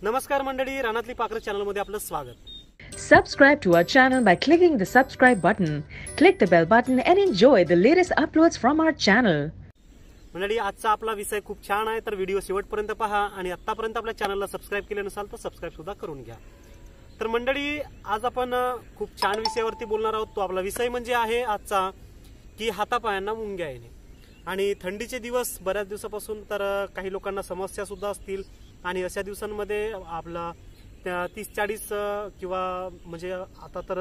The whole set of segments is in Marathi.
नमस्कार मंडळी, रानातली पाखरं चॅनल मध्ये आपलं स्वागत. Subscribe to our channel by clicking the subscribe button. Click the bell button and enjoy the latest uploads from our channel. मंडळी, आजचा आपला विषय खूप छान आहे, तर व्हिडिओ शेवटपर्यंत पहा आणि आतापर्यंत आपल्या चॅनलला सबस्क्राईब केले नसाल तर सबस्क्राईब सुद्धा करून घ्या. तर मंडळी, आज आपण खूप छान विषयावरती बोलणार आहोत. तो आपला विषय म्हणजे आहे आजचा की हातापायांना मुंग्या येणे. आणि थंडीचे दिवस बऱ्याच दिवसापासून तर काही लोकांना समस्या सुद्धा असतील आणि अशा दिवसांमध्ये आपला 30-40 किंवा म्हणजे आता तर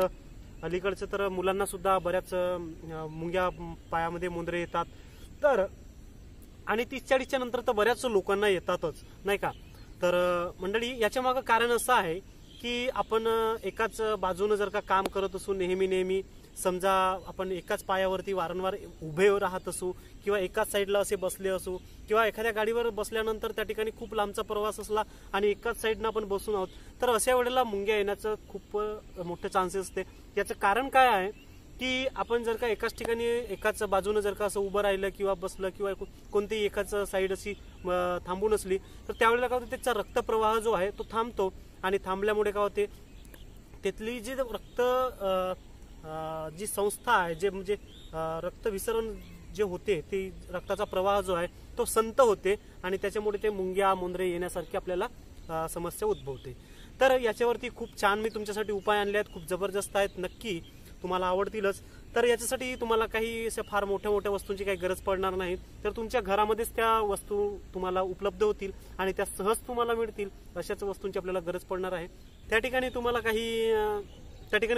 अलीकडचे तर मुलांना सुद्धा बऱ्याच मुंग्या पायामध्ये मुंदरे येतात. तर आणि 30-40च्या नंतर तर बऱ्याच लोकांना येतातच, नाही का. तर मंडळी, याच्या मागे कारण असं आहे की आपण एकाच बाजूने जर का काम करत असू, नेहमी समजा आपण एकाच पायावरती वारंवार उभे राहत असू किंवा एकाच साईडला असे बसले असू किंवा एखाद्या गाडीवर बसल्यानंतर त्या ठिकाणी खूप लांबचा प्रवास असला आणि एकाच साईडनं आपण बसून आहोत, तर अशा वेळेला मुंग्या येण्याचं खूप मोठे चान्सेस असते. याचं कारण काय आहे की आपण जर का एकाच ठिकाणी एकाच बाजूने जर का असं उभं राहिलं किंवा बसलं किंवा कोणतीही एकाच साईड अशी थांबून असली तर त्यावेळेला काय होतं, त्याचा रक्तप्रवाह जो आहे तो थांबतो आणि थांबल्यामुळे काय होते, त्यातली जी रक्त जी संस्था आहे, जे म्हणजे रक्तविसरण जे होते, ते रक्ताचा प्रवाह जो आहे तो संत होते आणि त्याच्यामुळे ते मुंग्या मुंदरे येण्यासारखी आपल्याला समस्या उद्भवते. तर याच्यावरती खूप छान मी तुमच्यासाठी उपाय आणले आहेत, खूप जबरदस्त आहेत, नक्की तुम्हाला आवडतीलच. तर याच्यासाठी तुम्हाला काही अशा फार मोठ्या वस्तूंची काही गरज पडणार नाही. तर तुमच्या घरामध्येच त्या वस्तू तुम्हाला उपलब्ध होतील आणि त्या सहज तुम्हाला मिळतील, अशाच वस्तूंची आपल्याला गरज पडणार आहे. त्या ठिकाणी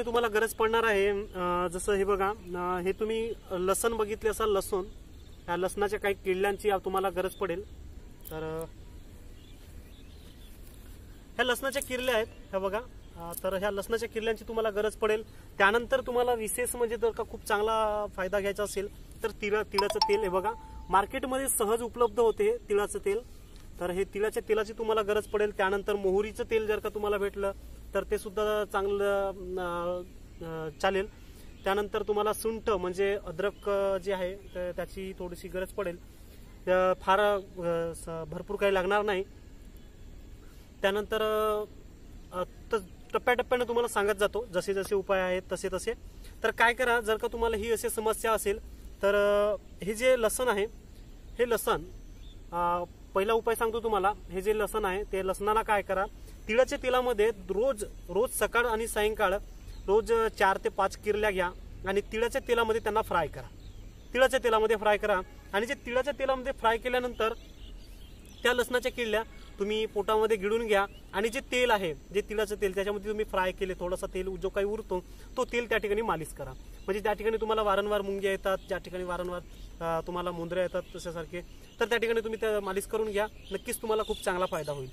तुम्हाला गरज पडणार आहे, जसं हे बघा, हे तुम्ही लसण बघितले असाल, लसूण, या लसणाच्या काही किडल्यांची तुम्हाला गरज पडेल. तर ह्या लसणाच्या किरल्या आहेत, ह्या बघा. तर ह्या लसणाच्या किरल्यांची तुम्हाला गरज पडेल. त्यानंतर तुम्हाला विशेष म्हणजे जर का खूप चांगला फायदा घ्यायचा असेल तर तिळाचं तेल, हे बघा, मार्केटमध्ये सहज उपलब्ध होते तिळाचं तेल. तर हे तिळाच्या तेलाची तुम्हाला गरज पडेल. त्यानंतर मोहरीचं तेल जर का तुम्हाला भेटलं तर ते सुद्धा चांगलं चालेल. त्यानंतर तुम्हाला सुंठ म्हणजे अद्रक जे आहे त्याची थोडीशी गरज पडेल, फार भरपूर काही लागणार नाही. त्यानंतर टप्प्याटप्प्याने तुम्हाला सांगत जातो, जसे जसे उपाय आहेत तसे. तर काय करा, जर का तुम्हाला ही अशी समस्या असेल तर हे जे लसण आहे, हे लसण, पहिला उपाय सांगतो तुम्हाला. हे जे लसण आहे ते लसणाला काय करा, तिळाच्या तेलामध्ये रोज सकाळ आणि सायंकाळ रोज 4 ते 5 किरल्या घ्या आणि तिळाच्या तेलामध्ये त्यांना फ्राय करा. तिळाच्या तेलामध्ये फ्राय करा आणि जे तिळाच्या तेलामध्ये फ्राय केल्यानंतर त्या लसणाच्या किरल्या तुम्ही पोटामध्ये गिळून घ्या आणि जे तेल आहे, जे तिळाचं तेल, त्याच्यामध्ये तुम्ही फ्राय केले, थोडासा तेल जो काही उरतो तो तेल त्या ठिकाणी मालिश करा. म्हणजे त्या ठिकाणी तुम्हाला वारंवार मुंग्या येतात, ज्या ठिकाणी वारंवार तुम्हाला मुंदऱ्या येतात तशासारखे, तर त्या ठिकाणी तुम्ही त्या मालिश करून घ्या. नक्कीच तुम्हाला खूप चांगला फायदा होईल.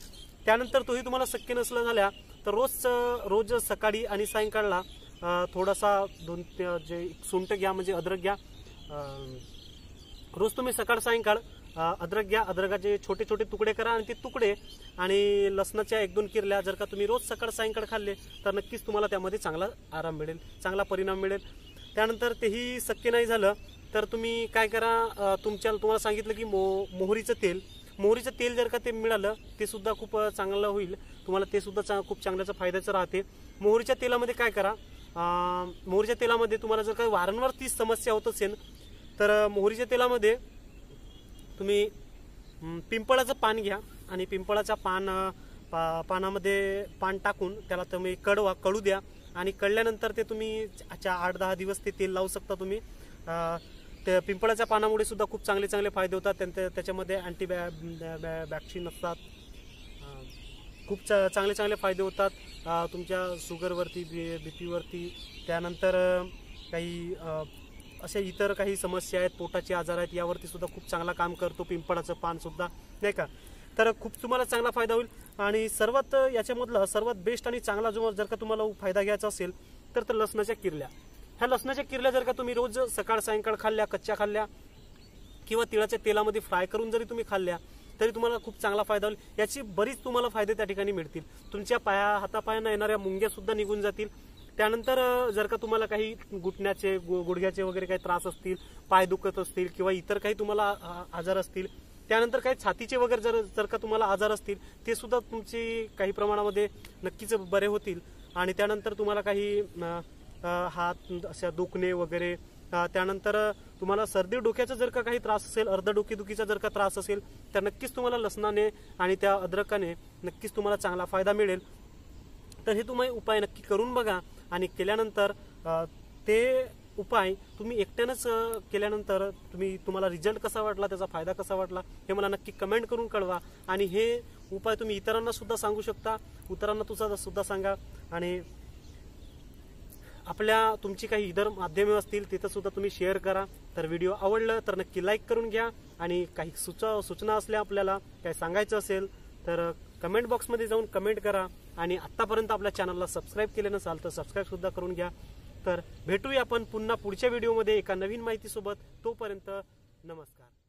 त्यानंतर तोही तुम्हाला शक्य नसलं झाल्या तर रोज सकाळी आणि सायंकाळला थोडासा जे सुंठ घ्या म्हणजे अद्रक घ्या. रोज तुम्ही सकाळ सायंकाळ अद्रक घ्या, अद्रकाचे छोटे छोटे तुकडे करा आणि ते तुकडे आणि लसणाच्या 1-2 किरल्या जर का तुम्ही रोज सकाळ सायंकाळ खाल्ले तर नक्कीच तुम्हाला त्यामध्ये चांगला आराम मिळेल, चांगला परिणाम मिळेल. त्यानंतर तेही शक्य नाही झालं तर तुम्ही काय करा, तुम्हाला सांगितलं की मोहरीचं तेल जर का ते मिळालं ते सुद्धा खूप चांगलं होईल, तुम्हाला ते सुद्धा खूप चांगल्याचं फायद्याचं राहते. मोहरीच्या तेलामध्ये काय करा, मोहरीच्या तेलामध्ये तुम्हाला जर का वारंवार तीच समस्या होत असेल तर मोहरीच्या तेलामध्ये तुम्ही पिंपळाचं पान घ्या आणि पिंपळाच्या पानामध्ये पान टाकून त्याला तुम्ही कळू द्या आणि कळल्यानंतर ते तुम्ही 8-10 दिवस ते तेल लावू शकता तुम्ही. त्या पिंपळाच्या पानामुळे सुद्धा खूप चांगले फायदे होतात. त्याच्यामध्ये अँटीबॅक्टेरिया असतात, खूप चांगले फायदे होतात तुमच्या शुगरवरती, बीपीवरती. त्यानंतर काही अशा इतर काही समस्या आहेत, पोटाचे आजार आहेत, यावरती सुद्धा खूप चांगला काम करतो पिंपळाचं पान सुद्धा, नाही का. तर खूप तुम्हाला चांगला फायदा होईल. आणि याच्यामधला सर्वात बेस्ट आणि चांगला जो जर का तुम्हाला फायदा घ्यायचा असेल तर लसणाच्या किरल्या. ह्या लसणाच्या किरल्या जर का तुम्ही रोज सकाळ सायंकाळ खाल्ल्या, कच्च्या खाल्ल्या किंवा तिळाच्या तेलामध्ये फ्राय करून जरी तुम्ही खाल्ल्या तरी तुम्हाला खूप चांगला फायदा होईल. याची बरीच तुम्हाला फायदे त्या ठिकाणी मिळतील. तुमच्या हातापायांना येणाऱ्या मुंग्या सुद्धा निघून जातील. त्यानंतर जर का तुम्हाला काही गुडघ्याचे वगैरे काही त्रास असतील, पाय दुखत असतील किंवा इतर काही तुम्हाला आजार असतील त्यानंतर काही छातीचे वगैरे जर का तुम्हाला आजार असतील ते सुद्धा तुमचे काही प्रमाणामध्ये नक्कीच बरे होतील. आणि त्यानंतर तुम्हाला काही हात अशा दुखणे वगैरे, त्यानंतर तुम्हाला सर्दी डोक्याचा जर का काही त्रास असेल, अर्ध डोकेदुखीचा जर का त्रास असेल तर नक्कीच तुम्हाला लसणाने आणि त्या अद्रकाने नक्कीच तुम्हाला चांगला फायदा मिळेल. तर हे तुम्ही उपाय नक्की करून बघा आणि केल्यानंतर ते उपाय तुम्ही एकट्यानंच केल्यानंतर तुम्हाला रिझल्ट कसा वाटला, त्याचा फायदा कसा वाटला हे मला नक्की कमेंट करून कळवा. आणि हे उपाय तुम्ही इतरांना सुद्धा सांगू शकता, इतरांना सुद्धा सांगा. आणि तुमची काही इतर माध्यमे असतील तिथं सुद्धा तुम्ही शेअर करा. तर व्हिडिओ आवडलं तर नक्की लाईक करून घ्या. आणि काही सूचना असल्या, आपल्याला काय सांगायचं असेल तर कमेंट बॉक्समध्ये जाऊन कमेंट करा. आणि आतापर्यंत आपल्या चॅनलला सबस्क्राईब केले नसाल तर सबस्क्राईब सुद्धा करून घ्या. तर भेटूया आपण पुन्हा पुढच्या व्हिडिओमध्ये एका नवीन माहितीसोबत. तोपर्यंत नमस्कार.